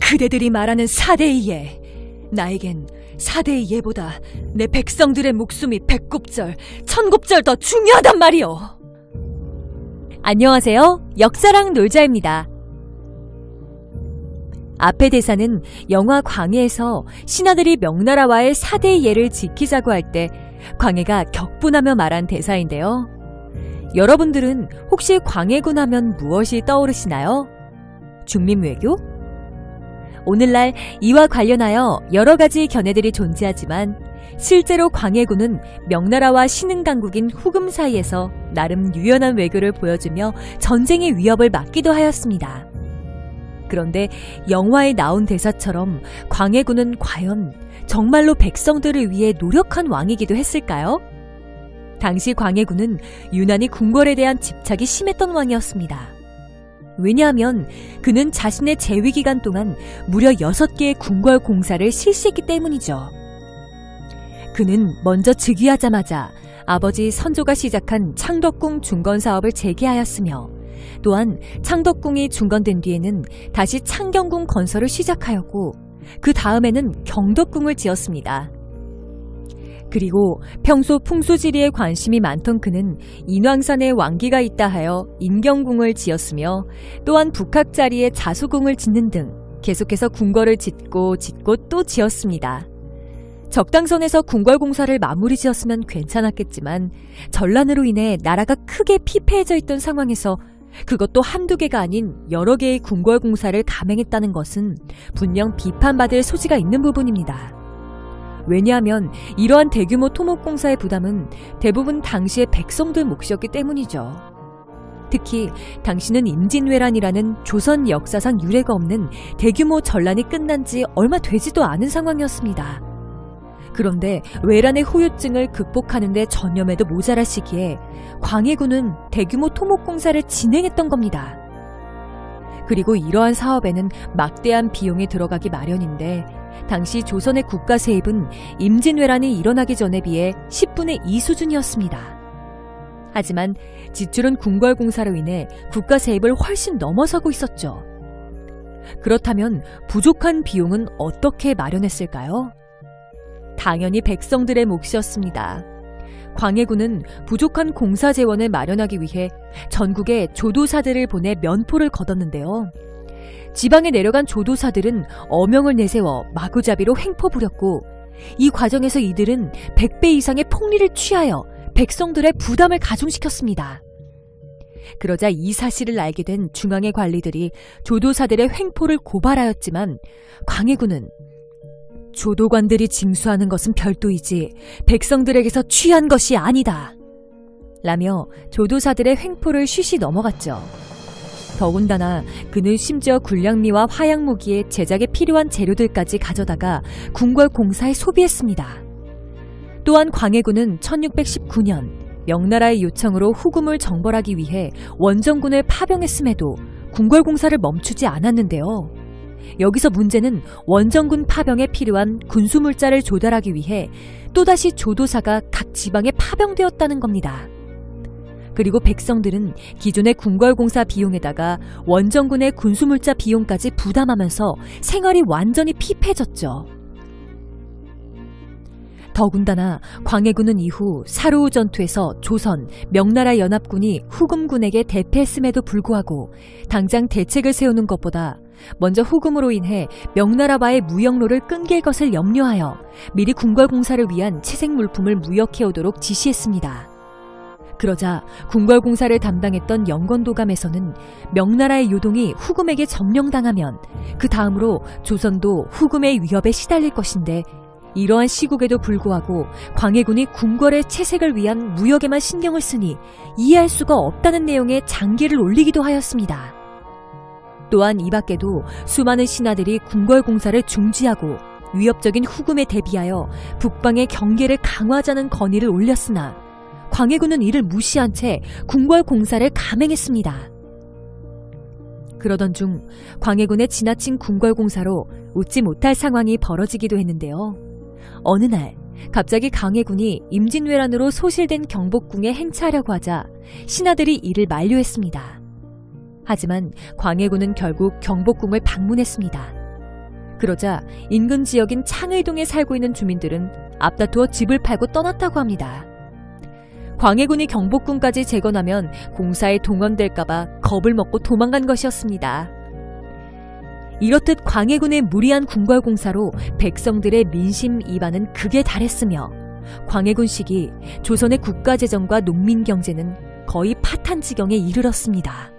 그대들이 말하는 4대의 예, 나에겐 4대의 예보다 내 백성들의 목숨이 100곱절, 1000곱절 더 중요하단 말이오. 안녕하세요. 역사랑 놀자입니다. 앞의 대사는 영화 광해에서 신하들이 명나라와의 4대의 예를 지키자고 할 때 광해가 격분하며 말한 대사인데요. 여러분들은 혹시 광해군 하면 무엇이 떠오르시나요? 중림외교? 오늘날 이와 관련하여 여러 가지 견해들이 존재하지만 실제로 광해군은 명나라와 신흥강국인 후금 사이에서 나름 유연한 외교를 보여주며 전쟁의 위협을 막기도 하였습니다. 그런데 영화에 나온 대사처럼 광해군은 과연 정말로 백성들을 위해 노력한 왕이기도 했을까요? 당시 광해군은 유난히 궁궐에 대한 집착이 심했던 왕이었습니다. 왜냐하면 그는 자신의 재위 기간 동안 무려 6개의 궁궐 공사를 실시했기 때문이죠. 그는 먼저 즉위하자마자 아버지 선조가 시작한 창덕궁 중건 사업을 재개하였으며 또한 창덕궁이 중건된 뒤에는 다시 창경궁 건설을 시작하였고 그 다음에는 경덕궁을 지었습니다. 그리고 평소 풍수지리에 관심이 많던 그는 인왕산에 왕기가 있다 하여 인경궁을 지었으며 또한 북학자리에 자수궁을 짓는 등 계속해서 궁궐을 짓고 또 지었습니다. 적당선에서 궁궐 공사를 마무리 지었으면 괜찮았겠지만 전란으로 인해 나라가 크게 피폐해져 있던 상황에서 그것도 한두 개가 아닌 여러 개의 궁궐 공사를 감행했다는 것은 분명 비판받을 소지가 있는 부분입니다. 왜냐하면 이러한 대규모 토목공사의 부담은 대부분 당시의 백성들 몫이었기 때문이죠. 특히 당시는 임진왜란이라는 조선 역사상 유례가 없는 대규모 전란이 끝난 지 얼마 되지도 않은 상황이었습니다. 그런데 외란의 후유증을 극복하는 데 전념해도 모자랄 시기에 광해군은 대규모 토목공사를 진행했던 겁니다. 그리고 이러한 사업에는 막대한 비용이 들어가기 마련인데 당시 조선의 국가 세입은 임진왜란이 일어나기 전에 비해 10분의 2 수준이었습니다. 하지만 지출은 궁궐 공사로 인해 국가 세입을 훨씬 넘어서고 있었죠. 그렇다면 부족한 비용은 어떻게 마련했을까요? 당연히 백성들의 몫이었습니다. 광해군은 부족한 공사 재원을 마련하기 위해 전국에 조도사들을 보내 면포를 거뒀는데요. 지방에 내려간 조도사들은 어명을 내세워 마구잡이로 횡포 부렸고 이 과정에서 이들은 100배 이상의 폭리를 취하여 백성들의 부담을 가중시켰습니다. 그러자 이 사실을 알게 된 중앙의 관리들이 조도사들의 횡포를 고발하였지만 광해군은 조도관들이 징수하는 것은 별도이지 백성들에게서 취한 것이 아니다 라며 조도사들의 횡포를 쉬쉬 넘어갔죠. 더군다나 그는 심지어 군량미와 화약무기의 제작에 필요한 재료들까지 가져다가 궁궐 공사에 소비했습니다. 또한 광해군은 1619년 명나라의 요청으로 후금을 정벌하기 위해 원정군을 파병했음에도 궁궐 공사를 멈추지 않았는데요. 여기서 문제는 원정군 파병에 필요한 군수물자를 조달하기 위해 또다시 조도사가 각 지방에 파병되었다는 겁니다. 그리고 백성들은 기존의 궁궐공사 비용에다가 원정군의 군수물자 비용까지 부담하면서 생활이 완전히 피폐해졌죠. 더군다나 광해군은 이후 사루우 전투에서 조선, 명나라 연합군이 후금군에게 대패했음에도 불구하고 당장 대책을 세우는 것보다 먼저 후금으로 인해 명나라와의 무역로를 끊길 것을 염려하여 미리 궁궐공사를 위한 채색 물품을 무역해오도록 지시했습니다. 그러자 궁궐공사를 담당했던 영건도감에서는 명나라의 요동이 후금에게 점령당하면 그 다음으로 조선도 후금의 위협에 시달릴 것인데 이러한 시국에도 불구하고 광해군이 궁궐의 채색을 위한 무역에만 신경을 쓰니 이해할 수가 없다는 내용의 장기를 올리기도 하였습니다. 또한 이 밖에도 수많은 신하들이 궁궐 공사를 중지하고 위협적인 후금에 대비하여 북방의 경계를 강화하자는 건의를 올렸으나 광해군은 이를 무시한 채 궁궐 공사를 감행했습니다. 그러던 중 광해군의 지나친 궁궐 공사로 웃지 못할 상황이 벌어지기도 했는데요. 어느 날 갑자기 광해군이 임진왜란으로 소실된 경복궁에 행차하려고 하자 신하들이 이를 만류했습니다. 하지만 광해군은 결국 경복궁을 방문했습니다. 그러자 인근 지역인 창의동에 살고 있는 주민들은 앞다투어 집을 팔고 떠났다고 합니다. 광해군이 경복궁까지 재건하면 공사에 동원될까봐 겁을 먹고 도망간 것이었습니다. 이렇듯 광해군의 무리한 궁궐 공사로 백성들의 민심 이반은 극에 달했으며 광해군 시기 조선의 국가재정과 농민경제는 거의 파탄 지경에 이르렀습니다.